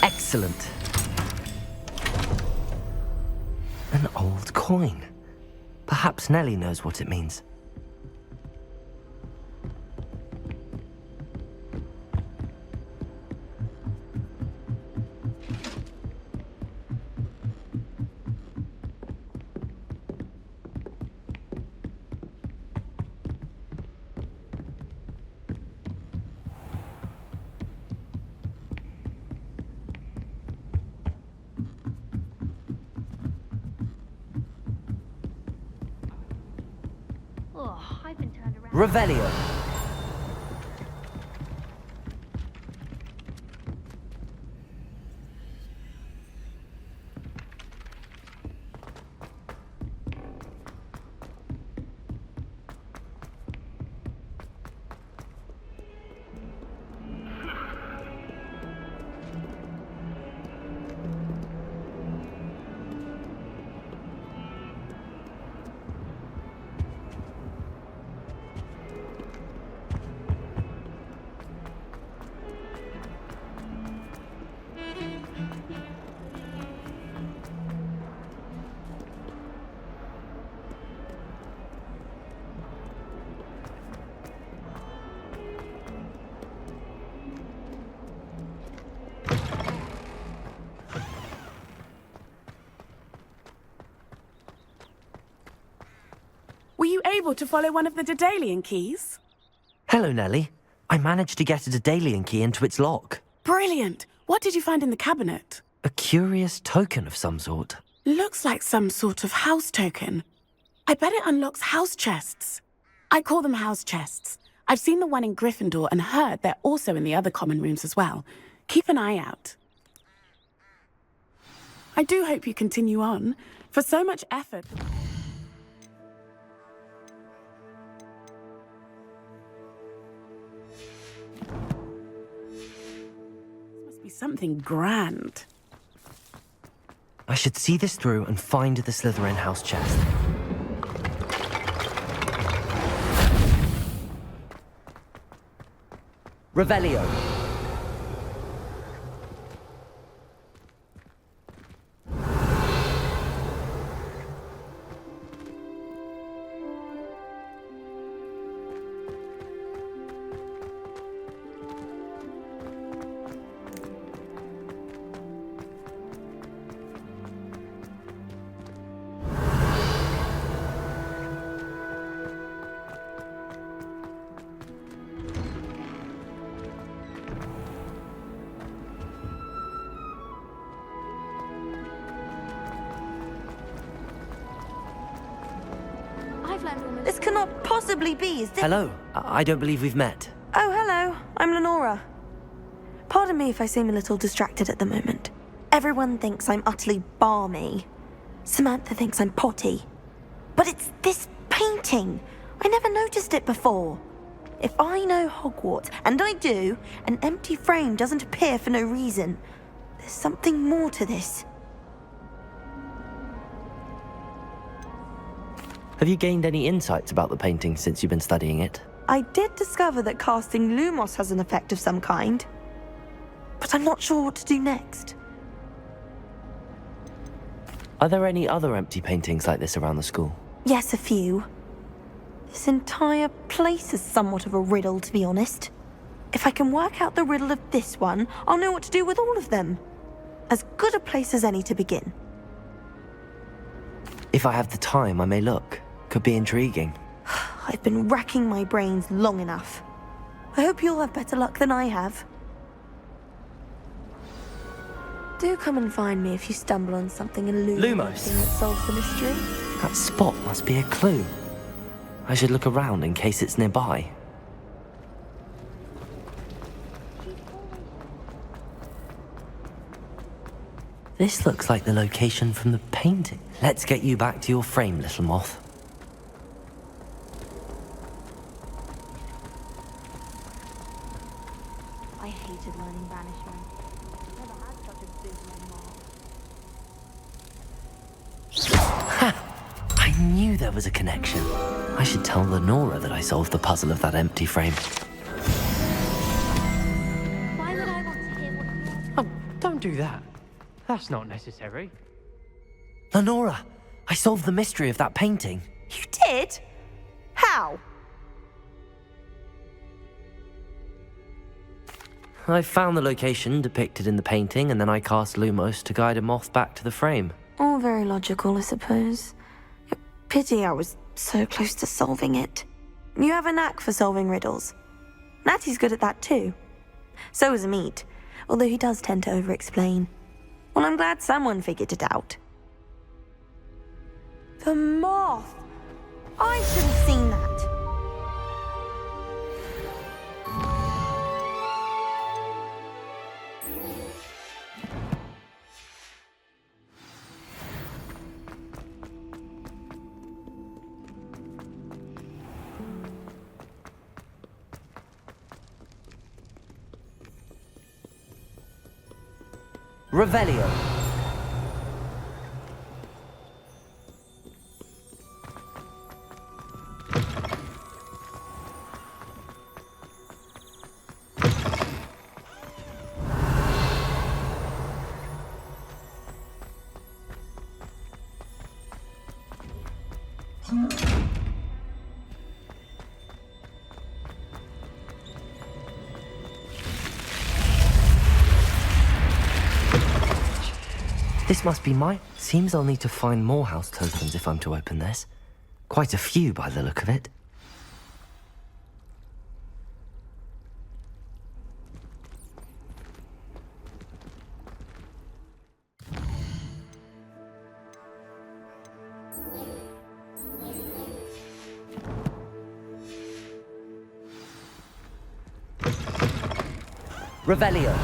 Excellent. An old coin. Perhaps Nellie knows what it means.
Oh, I've been turned around.
Revelio.
Were you able to follow one of the Daedalian keys?
Hello, Nellie. I managed to get a Daedalian key into its lock.
Brilliant! What did you find in the cabinet?
A curious token of some sort.
Looks like some sort of house token. I bet it unlocks house chests. I call them house chests. I've seen the one in Gryffindor and heard they're also in the other common rooms as well. Keep an eye out. I do hope you continue on. For so much effort. This must be something grand.
I should see this through and find the Slytherin house chest. Revelio.
This cannot possibly be, is this?
Hello. I don't believe we've met.
Oh, hello. I'm Lenora. Pardon me if I seem a little distracted at the moment. Everyone thinks I'm utterly balmy. Samantha thinks I'm potty. But it's this painting. I never noticed it before. If I know Hogwarts, and I do, an empty frame doesn't appear for no reason. There's something more to this.
Have you gained any insights about the painting since you've been studying it?
I did discover that casting Lumos has an effect of some kind, but I'm not sure what to do next.
Are there any other empty paintings like this around the school?
Yes, a few. This entire place is somewhat of a riddle, to be honest. If I can work out the riddle of this one, I'll know what to do with all of them. As good a place as any to begin.
If I have the time, I may look. Could be intriguing.
I've been racking my brains long enough. I hope you'll have better luck than I have. Do come and find me if you stumble on something illuminating
Lumos.
that solves the mystery.
That spot must be a clue. I should look around in case it's nearby. This looks like the location from the painting. Let's get you back to your frame, little moth.
I hated learning banishment. Never had such a big
I knew there was a connection. I should tell Lenora that I solved the puzzle of that empty frame.
Why would I want to hear what you're...
Oh, don't do that. That's not necessary.
Lenora, I solved the mystery of that painting.
You did? How?
I found the location depicted in the painting, and then I cast Lumos to guide a moth back to the frame.
All very logical, I suppose. Pity I was so close to solving it. You have a knack for solving riddles. Natty's good at that too. So is Amit, although he does tend to over-explain. Well, I'm glad someone figured it out. The moth! I should have seen that.
Revelio. This must be mine. Seems I'll need to find more house tokens if I'm to open this. Quite a few by the look of it. Revelio.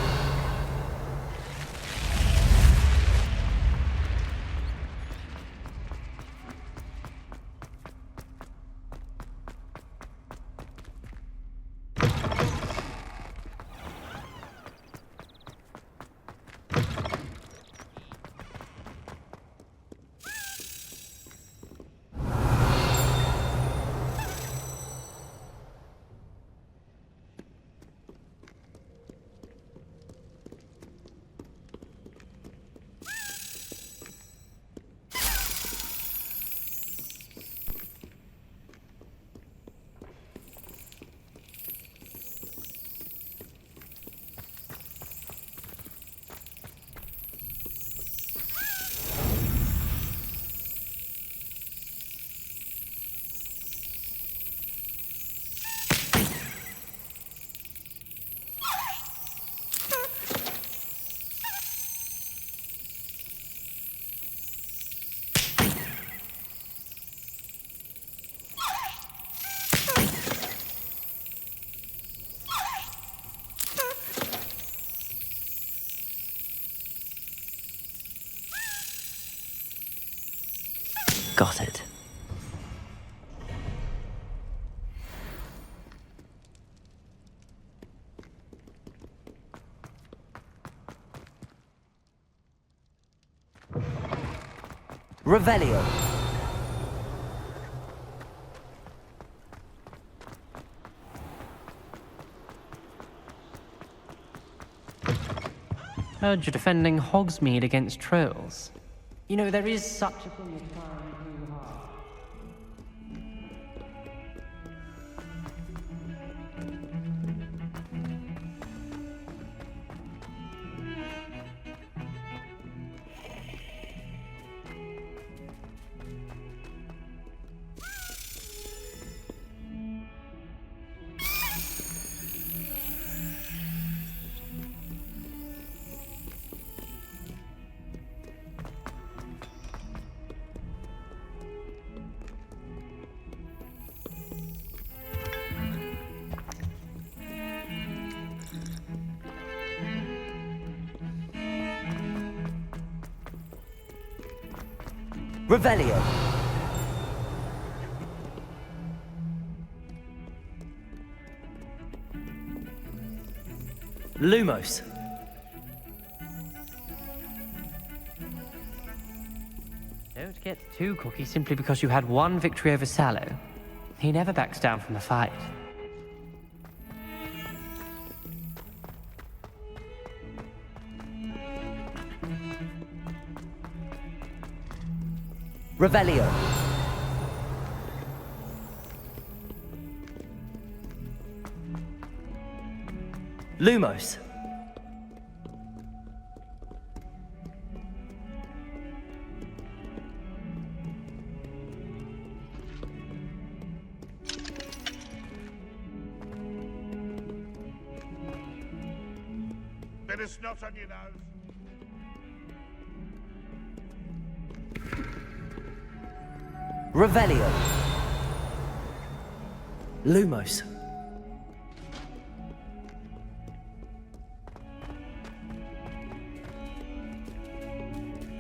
Got it. Revelio.
Heard you're defending Hogsmeade against trolls. You know, there is such a thing as trying too hard.
Revelio. Lumos.
Don't get too cocky simply because you had one victory over Sallow. He never backs down from a fight.
Revelio. Lumos.
Bit of snot on your nose.
Revelio. Lumos.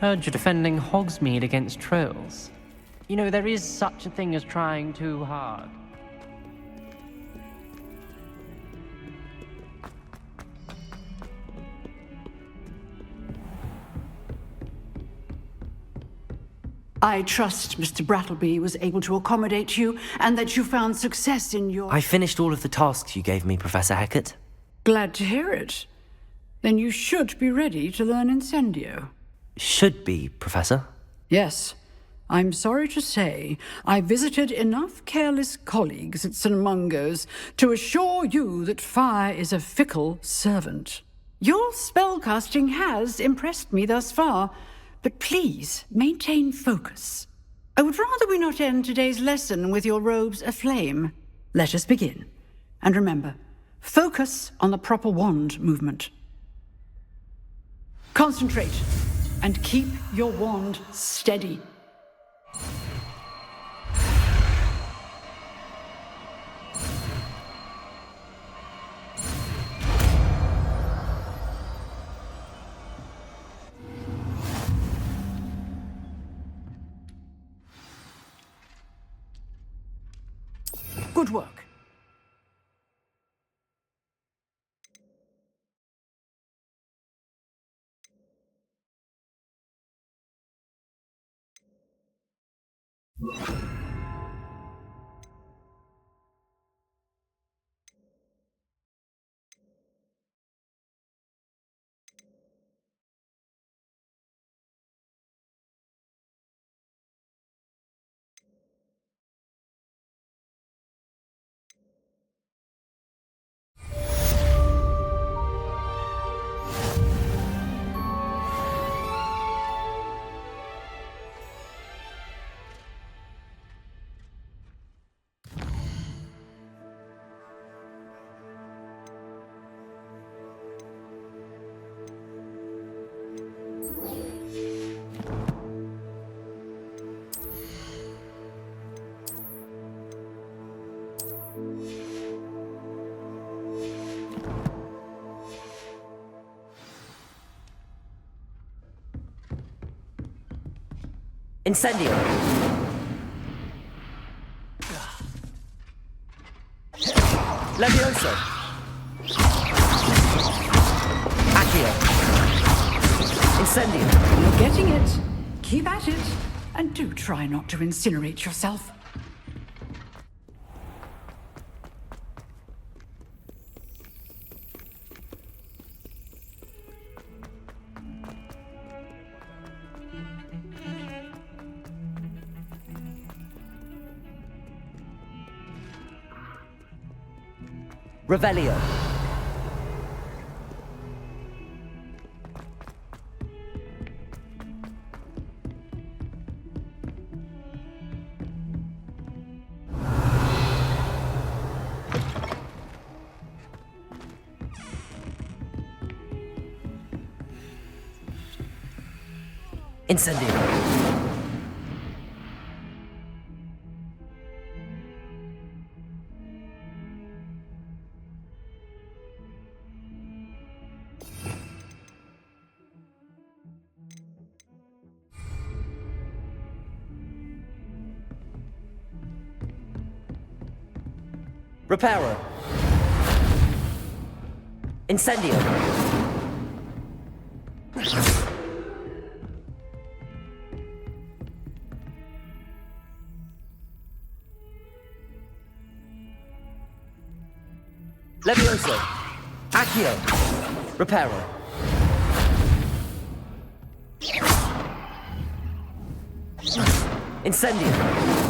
Heard you're defending Hogsmeade against trolls. You know, there is such a thing as trying too hard.
I trust Mr. Brattleby was able to accommodate you and that you found success in your...
I finished all of the tasks you gave me, Professor Hecat.
Glad to hear it. Then you should be ready to learn Incendio.
Should be, Professor.
Yes. I'm sorry to say, I visited enough careless colleagues at St. Mungo's to assure you that fire is a fickle servant. Your spellcasting has impressed me thus far, but please maintain focus. I would rather we not end today's lesson with your robes aflame. Let us begin. And remember, focus on the proper wand movement. Concentrate and keep your wand steady. Good work.
Incendio. Levioso. Accio. Incendio.
You're getting it. Keep at it. And do try not to incinerate yourself.
Revelio. Incendio. Reparo. Incendio. Levioso. Accio. Reparo. Incendio.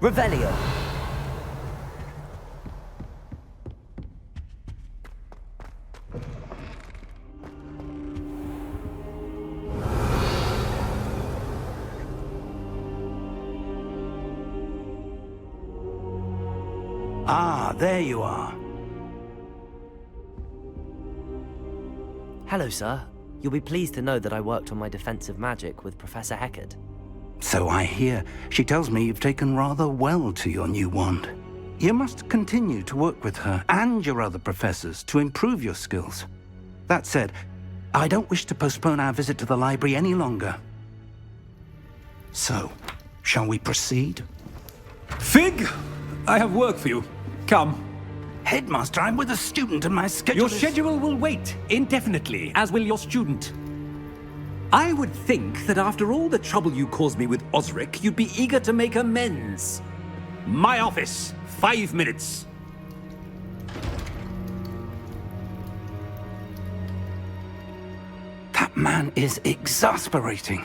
Revelio.
Ah, there you are.
Hello, sir. You'll be pleased to know that I worked on my defensive magic with Professor Heckard.
So I hear. She tells me you've taken rather well to your new wand. You must continue to work with her and your other professors to improve your skills. That said, I don't wish to postpone our visit to the library any longer. So, shall we proceed?
Fig! I have work for you. Come.
Headmaster, I'm with a student and my schedule
Your schedule will wait indefinitely, as will your student. I would think that after all the trouble you caused me with Osric, you'd be eager to make amends. My office, 5 minutes.
That man is exasperating.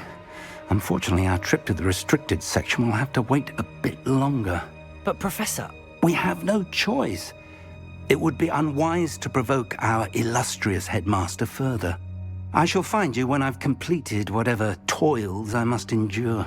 Unfortunately, our trip to the restricted section will have to wait a bit longer.
But, Professor...
We have no choice. It would be unwise to provoke our illustrious headmaster further. I shall find you when I've completed whatever toils I must endure.